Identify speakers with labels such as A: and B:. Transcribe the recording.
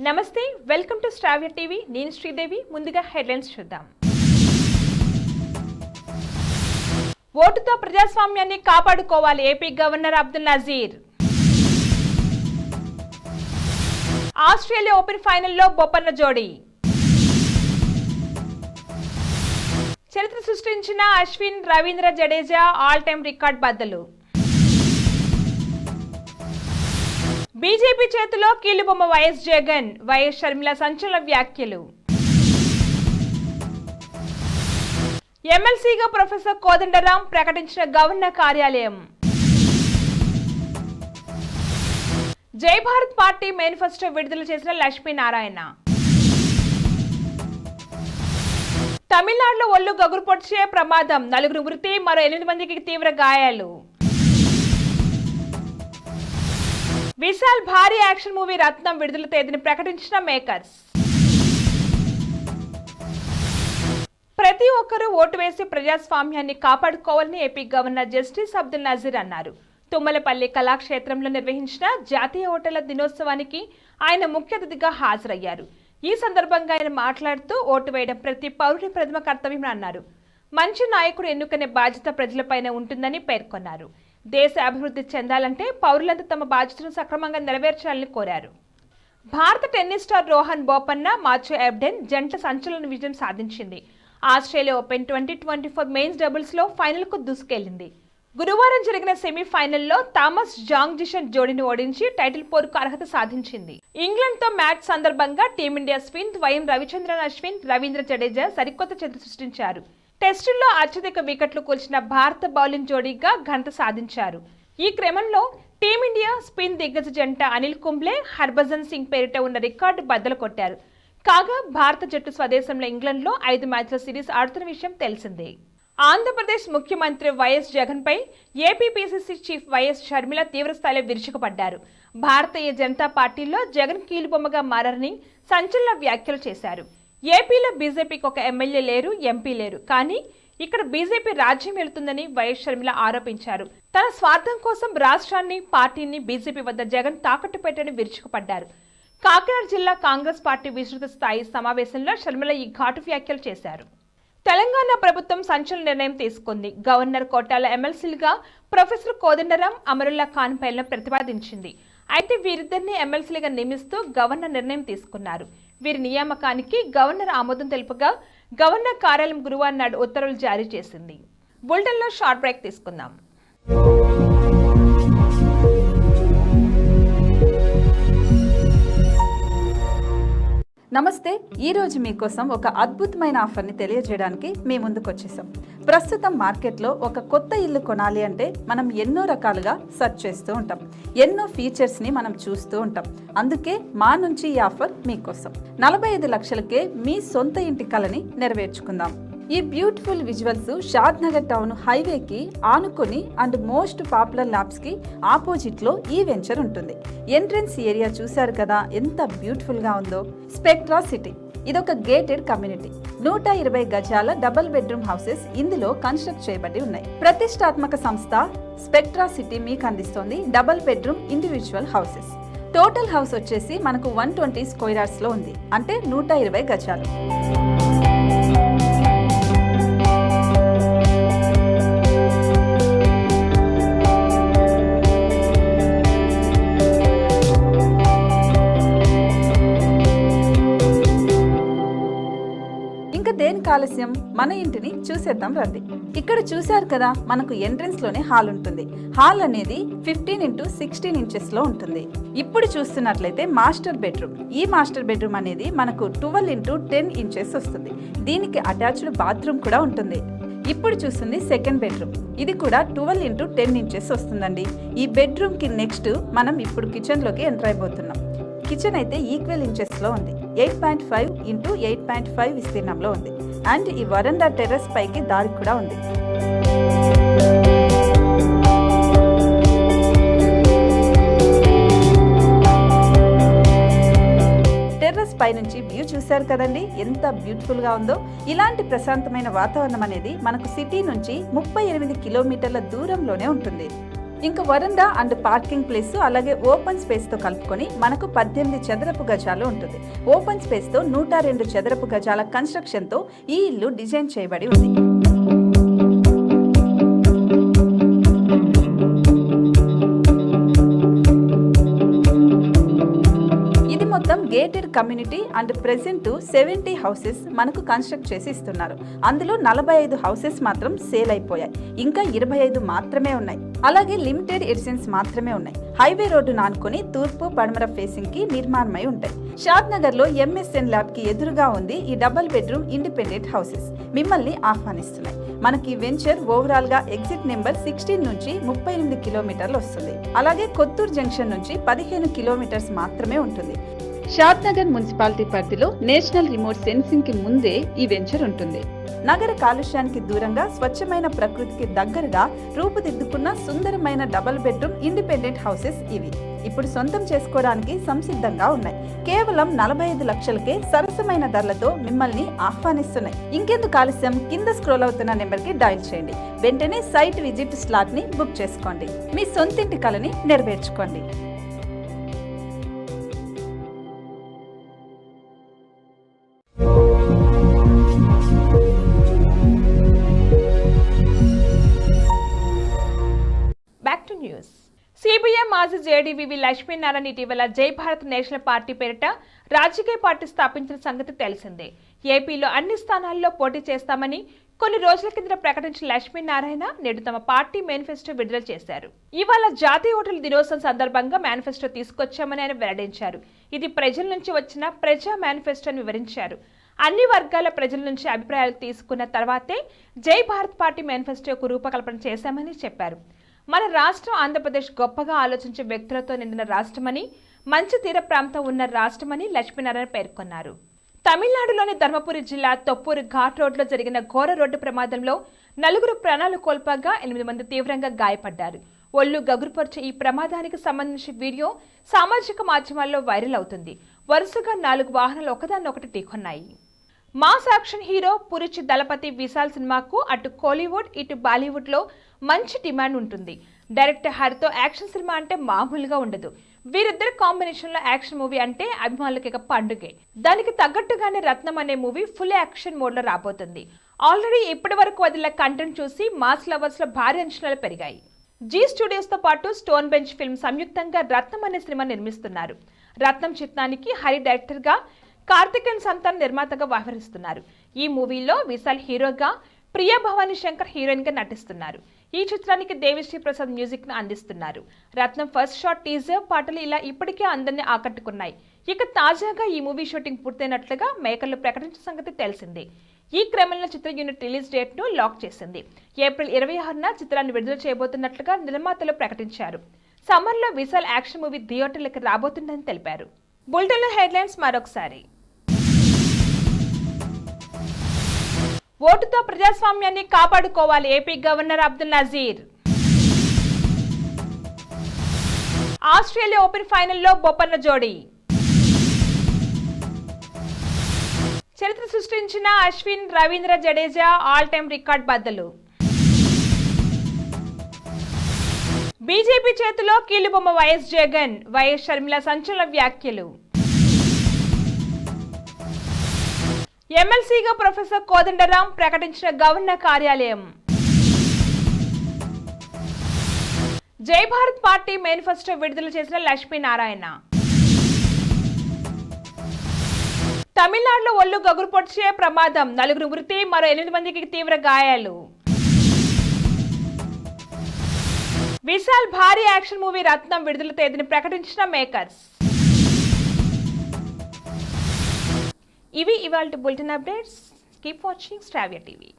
A: నమస్తే, welcome to Sravya TV. నేను శ్రీదేవి. ముందుగా హెడ్లైన్స్ చూద్దాం. ఓటుతో ప్రజాస్వామ్యాన్ని కాపాడుకోవాలి AP governor Abdul Nazeer. Australia open ఫైనల్లో బొప్పన్న జోడీ. చరిత్ర సృష్టించిన Ashwin, Ravindra Jadeja all time record బద్దలు. బీజేపీ చేతిలో కీలుబొమ్మ వైఎస్ జగన్, వైఎస్ షర్మిల సంచలన వ్యాఖ్యలు. ఎమ్మెల్సీగా ప్రొఫెసర్ కోదండరాం ప్రకటించిన గవర్నర్ కార్యాలయం. జై భారత్ పార్టీ మేనిఫెస్టో విడుదల చేసిన లక్ష్మీనారాయణ. తమిళనాడులో ఒళ్ళు గగురు పొడిచే ప్రమాదం, 4 మృతి, మరో 8 మందికి తీవ్ర గాయాలు. విశాల్ భారీ యాక్షన్ మూవీ రత్నం విడుదల తేదీని ప్రకటించిన మేకర్స్. ప్రతి ఒక్కరూ ఓటు వేసి ప్రజాస్వామ్యాన్ని కాపాడుకోవాలని AP governor justice Abdul Nazeer అన్నారు. తుమ్మలపల్లి కళాక్షేత్రంలో నిర్వహించిన జాతీయ ఓటర్ల దినోత్సవానికి ఆయన ముఖ్య అతిథిగా హాజరయ్యారు. ఈ సందర్భంగా ఆయన మాట్లాడుతూ ఓటు వేయడం ప్రతి పౌరుడి ప్రథమ కర్తవ్యం అన్నారు. మంచి నాయకుడు ఎన్నుకునే బాధ్యత ప్రజలపైనే ఉంటుందని పేర్కొన్నారు. దేశ అభివృద్ధి చెందాలంటే పౌరులంతా తమ బాధ్యతను సక్రమంగా నెరవేర్చాలని కోరారు. భారత tennis star Rohan Bopanna, Matthew Ebden జంట సంచలన విజయం సాధించింది. ఆస్ట్రేలియా ఓపెన్ 2024 మెయిన్స్ డబుల్స్లో ఫైనల్కు దూసుకెళ్లింది. గురువారం జరిగిన సెమీఫైనల్లో థామస్ జాంగ్ జిషన్ జోడీని ఓడించి టైటిల్ పోరుకు అర్హత సాధించింది. ఇంగ్లాండ్తో మ్యాచ్ సందర్భంగా టీమిండియా స్పిన్ ద్వయం రవిచంద్రన్ అశ్విన్, రవీంద్ర జడేజా సరికొత్త చరిత్ర సృష్టించారు. టెస్టుల్లో అత్యధిక వికెట్లు కూల్చిన భారత బౌలింగ్ జోడీగా ఘనత సాధించారు. ఈ క్రమంలో టీమిండియా స్పిన్ దిగ్గజ జంట అనిల్ కుంబ్లే, హర్భజన్ సింగ్ పేరిట ఉన్న రికార్డు బద్దలు కొట్టారు. కాగా భారత జట్టు స్వదేశంలో ఇంగ్లాండ్లో 5 మ్యాచ్ల సిరీస్ ఆడుతున్న విషయం తెలిసిందే. ఆంధ్రప్రదేశ్ ముఖ్యమంత్రి వైఎస్ జగన్ పై A P P C C chief Y S Sharmila తీవ్రస్థాయిలో విరుచుకుపడ్డారు. భారతీయ జనతా పార్టీలో జగన్ కీలుబొమ్మగా మారని సంచలన వ్యాఖ్యలు చేశారు. ఏపీలో బీజేపీకి ఒక ఎమ్మెల్యే లేరు, ఎంపీ లేరు, కానీ ఇక్కడ బీజేపీ రాజ్యం వెళుతుందని వైఎస్ షర్మిల ఆరోపించారు. తన స్వార్థం కోసం రాష్ట్రాన్ని, పార్టీని బీజేపీ వద్ద జగన్ తాకట్టు పెట్టని విరుచుకుపడ్డారు. కాకినాడ జిల్లా కాంగ్రెస్ పార్టీ విస్తృత స్థాయి సమావేశంలో షర్మిల ఈ ఘాటు వ్యాఖ్యలు చేశారు. తెలంగాణ ప్రభుత్వం సంచలన నిర్ణయం తీసుకుంది. గవర్నర్ కోటాలో ఎమ్మెల్సీలుగా ప్రొఫెసర్ కోదండరాం, అమరుల్లా ఖాన్ పైన ప్రతిపాదించింది. అయితే వీరిద్దరిని ఎమ్మెల్సీలుగా నియమిస్తూ గవర్నర్ నిర్ణయం తీసుకున్నారు. వీరి నియామకానికి గవర్నర్ ఆమోదం తెలుపగా గవర్నర్ కార్యాలయం గురువారం నాడు ఉత్తర్వులు జారీ చేసింది. బులెటిన్లో షార్ట్ బ్రేక్ తీసుకుందాం.
B: నమస్తే. ఈరోజు మీకోసం ఒక అద్భుతమైన ఆఫర్ని తెలియజేయడానికి మీ ముందుకు వచ్చేసాం. ప్రస్తుతం మార్కెట్లో ఒక కొత్త ఇల్లు కొనాలి అంటే మనం ఎన్నో రకాలుగా సెర్చ్ చేస్తూ ఉంటాం, ఎన్నో ఫీచర్స్ని మనం చూస్తూ ఉంటాం. అందుకే మా నుంచి ఈ ఆఫర్ మీకోసం. 45 లక్షలకే మీ సొంత ఇంటి కలని నెరవేర్చుకుందాం. ఈ బ్యూటిఫుల్ విజువల్స్ షాద్ నగర్ టౌన్ హైవేకి ఆనుకొని అండ్ మోస్ట్ పాపులర్ ల్యాబ్స్కి ఆపోజిట్లో ఈ వెంచర్ ఉంటుంది. ఎంట్రన్స్ ఏరియా చూశారు కదా ఎంత బ్యూటిఫుల్గా ఉందో. స్పెక్ట్రా సిటీ ఇదొక గేటెడ్ కమ్యూనిటీ. 120 గజాల డబుల్ బెడ్రూమ్ హౌసెస్ ఇందులో కన్స్ట్రక్ట్ చేయబడి ఉన్నాయి. ప్రతిష్టాత్మక సంస్థ స్పెక్ట్రా సిటీ మీకు అందిస్తోంది double bedroom individual houses. Total house వచ్చేసి మనకు 120 స్క్వేర్ యార్డ్స్లో ఉంది, అంటే 120 గజాలు. దేనికి ఆలస్యం, మన ఇంటిని చూసేద్దాం రండి. ఇక్కడ చూశారు కదా, మనకు ఎంట్రన్స్ లోనే హాల్ ఉంటుంది. హాల్ అనేది 15x16 ఇంచెస్ లో ఉంటుంది. ఇప్పుడు చూస్తున్నట్లయితే మాస్టర్ బెడ్రూమ్. ఈ మాస్టర్ బెడ్రూమ్ అనేది మనకు 12x10 ఇంచెస్ వస్తుంది. దీనికి అటాచ్డ్ బాత్రూమ్ కూడా ఉంటుంది. ఇప్పుడు చూస్తుంది సెకండ్ బెడ్రూమ్. ఇది కూడా 12x10 ఇంచెస్ వస్తుందండి. ఈ బెడ్రూమ్ కి నెక్స్ట్ మనం ఇప్పుడు కిచెన్ లోకి ఎంటర్ అయిపోతున్నాం. కిచెన్ అయితే ఈక్వల్ ఇంచెస్ లో ఉంది. 8.5 x 8.5 విస్తీర్ణంలో ఉంది. అండ్ ఈ వరండా టెర్రస్ పైకి దారి కూడా ఉంది. టెర్రస్ పై నుంచి వ్యూ చూశారు కదండి, ఎంత బ్యూటిఫుల్ గా ఉందో. ఇలాంటి ప్రశాంతమైన వాతావరణం అనేది మనకు సిటీ నుంచి 38 కిలోమీటర్ల దూరంలోనే ఉంటుంది. ఇంకా వరండా అండ్ పార్కింగ్ ప్లేస్ అలాగే ఓపెన్ స్పేస్ తో కలుపుకొని మనకు 18 చదరపు గజాలు ఉంటుంది. ఓపెన్ స్పేస్ తో 102 చదరపు గజాల కన్స్ట్రక్షన్ తో ఈ ఇల్లు డిజైన్ చేయబడి ఉంది. మొత్తం gated community and present 70 houses మనకు కన్స్ట్రక్ట్ చేసి ఇస్తున్నారు. అందులో 45 హౌసెస్ మాత్రం సేల్ అయిపోయాయి, ఇంకా 25 మాత్రమే ఉన్నాయి. అలాగే లిమిటెడ్ ఎడిషన్స్ మాత్రమే ఉన్నాయి. హైవే రోడ్డు నానుకొని తూర్పు పడమర ఫేసింగ్ కి నిర్మాణమై ఉంటాయి. షాద్ నగర్ లో MSN ల్యాబ్ కి ఎదురుగా ఉంది ఈ డబుల్ బెడ్రూమ్ ఇండిపెండెంట్ హౌసెస్. మిమ్మల్ని ఆహ్వానిస్తున్నాయి. మనకి వెంచర్ ఓవరాల్ గా ఎగ్జిట్ నెంబర్ 16 నుంచి 38 కిలోమీటర్లు వస్తుంది. అలాగే కొత్తూరు జంక్షన్ నుంచి 15 కిలోమీటర్స్ మాత్రమే ఉంటుంది. షాద్ నగర్ మున్సిపాలిటీ పరిధిలో నేషనల్ రిమోట్ సెన్సింగ్ కి ముందే ఈ వెంచర్ ఉంటుంది. నగర కాలుష్యానికి దూరంగా స్వచ్ఛమైన ప్రకృతికి దగ్గరగా రూపుదిద్దుకున్న సుందరమైన డబుల్ బెడ్రూమ్ ఇండిపెండెంట్ హౌసెస్ ఇవి. ఇప్పుడు సొంతం చేసుకోవడానికి సంసిద్ధంగా ఉన్నాయి. కేవలం 45 లక్షలకే సరసమైన ధరలతో మిమ్మల్ని ఆహ్వానిస్తున్నాయి. ఇంకెందుకు ఆలస్యం, కింద స్క్రోల్ అవుతున్న నెంబర్ కి డయల్ చేయండి. వెంటనే సైట్ విజిట్ స్లాట్ ని బుక్ చేసుకోండి. మీ సొంతింటి కలని నెరవేర్చుకోండి.
A: సిపిఎం మాజీ జేడీవీవీ లక్ష్మీనారాయణ ఇటీవల జై భారత్ నేషనల్ పార్టీ పేరిట రాజకీయ పార్టీ స్థాపించిన సంగతి తెలిసిందే. ఏపీలో అన్ని స్థానాల్లో పోటీ చేస్తామని కొన్ని రోజుల కింద ప్రకటించిన లక్ష్మీనారాయణ నేడు తమ పార్టీ మేనిఫెస్టో విడుదల చేశారు. ఇవాళ జాతీయ ఓటర్ల దినోత్సవం సందర్భంగా మేనిఫెస్టో తీసుకొచ్చామని ఆయన వెల్లడించారు. ఇది ప్రజల నుంచి వచ్చిన ప్రజా మేనిఫెస్టో అని వివరించారు. అన్ని వర్గాల ప్రజల నుంచి అభిప్రాయాలు తీసుకున్న తర్వాతే జై భారత్ పార్టీ మేనిఫెస్టోకు రూపకల్పన చేశామని చెప్పారు. మన రాష్ట్రం ఆంధ్రప్రదేశ్ గొప్పగా ఆలోచించే వ్యక్తులతో నిండిన రాష్ట్రమని, మంచి తీర ప్రాంతం ఉన్న రాష్ట్రమని లక్ష్మీనారాయణ పేర్కొన్నారు. తమిళనాడులోని ధర్మపురి జిల్లా తొప్పూరు ఘాట్ రోడ్లో జరిగిన ఘోర రోడ్డు ప్రమాదంలో 4 ప్రాణాలు కోల్పోగా 8 మంది తీవ్రంగా గాయపడ్డారు. ఒళ్ళు గగురుపరిచే ఈ ప్రమాదానికి సంబంధించిన వీడియో సామాజిక మాధ్యమాల్లో వైరల్ అవుతుంది. వరుసగా 4 వాహనాలు ఒకదాన్నొకటి ఢీకొన్నాయి. మాస్ యాక్షన్ హీరో పురుచి దళపతి విశాల్ సినిమాకు అటు కోలీవుడ్ ఇటు బాలీవుడ్ లో మంచి డిమాండ్ ఉంటుంది. డైరెక్టర్ హరితో యాక్షన్ సినిమా అంటే మామూలుగా ఉండదు. వీరిద్దరి కాంబినేషన్ లో యాక్షన్ మూవీ అంటే అభిమానులకి ఇక పండుగే. దానికి తగ్గట్టుగానే రత్నం అనే మూవీ ఫుల్ యాక్షన్ మోడ్ లో రాబోతుంది. ఆల్రెడీ ఇప్పటి వరకు వదిలిన కంటెంట్ చూసి మాస్ లవర్స్ లో భారీ అంచనాలు పెరిగాయి. జీ స్టూడియోస్ తో పాటు స్టోన్ బెంచ్ ఫిల్మ్ సంయుక్తంగా రత్నం అనే సినిమా నిర్మిస్తున్నారు. రత్నం చిత్రానికి హరి డైరెక్టర్ గా, కార్తికేయన్ సంతాన్ నిర్మాతగా వ్యవహరిస్తున్నారు. ఈ మూవీలో విశాల్ హీరోగా, ప్రియా భవానీ శంకర్ హీరోయిన్ గా నటిస్తున్నారు. ఈ చిత్రానికి దేవిశ్రీ ప్రసాద్ మ్యూజిక్ ను అందిస్తున్నారు. రత్నం ఫస్ట్ షాట్, టీజర్, పాటలు ఇలా ఇప్పటికే అందరినీ ఆకట్టుకున్నాయి. ఇక తాజాగా ఈ మూవీ షూటింగ్ పూర్తయినట్లుగా మేకర్లు ప్రకటించిన సంగతి తెలిసిందే. ఈ క్రమంలో చిత్ర యూనిట్ రిలీజ్ డేట్ ను లాక్ చేసింది. ఏప్రిల్ 26న చిత్రాన్ని విడుదల చేయబోతున్నట్లుగా నిర్మాతలు ప్రకటించారు. సమ్మర్ లో విశాల్ యాక్షన్ మూవీ థియేటర్లకు రాబోతుందని తెలిపారు. బులెటిన్ హెడ్లైన్స్ మరొకసారి. ఓటుతో ప్రజాస్వామ్యాన్ని కాపాడుకోవాలి AP governor Abdul Nazeer. Australia open ఫైనల్లో బొప్పన్న జోడీ. చరిత్ర సృష్టించిన Ashwin, Ravindra Jadeja all time record బద్దలు. బీజేపీ చేతిలో కీలుబొమ్మ వైఎస్ జగన్, వైఎస్ షర్మిల సంచలన వ్యాఖ్యలు. ఎమ్మెల్సీగా ప్రొఫెసర్ కోదండరాం ప్రకటించిన గవర్నర్ కార్యాలయం. జై భారత్ పార్టీ మేనిఫెస్టో విడుదల చేసిన లక్ష్మీనారాయణ. తమిళనాడులో ఒళ్ళు గగురు పొడిచే ప్రమాదం, 4 మృతి, మరో 8 మందికి తీవ్ర గాయాలు. విశాల్ భారీ యాక్షన్ మూవీ రత్నం విడుదల తేదీని ప్రకటించిన మేకర్స్. ఇవి ఇవాల్టి బులెటిన్ అప్డేట్స్. కీప్ వాచింగ్ శ్రావ్య టీవీ.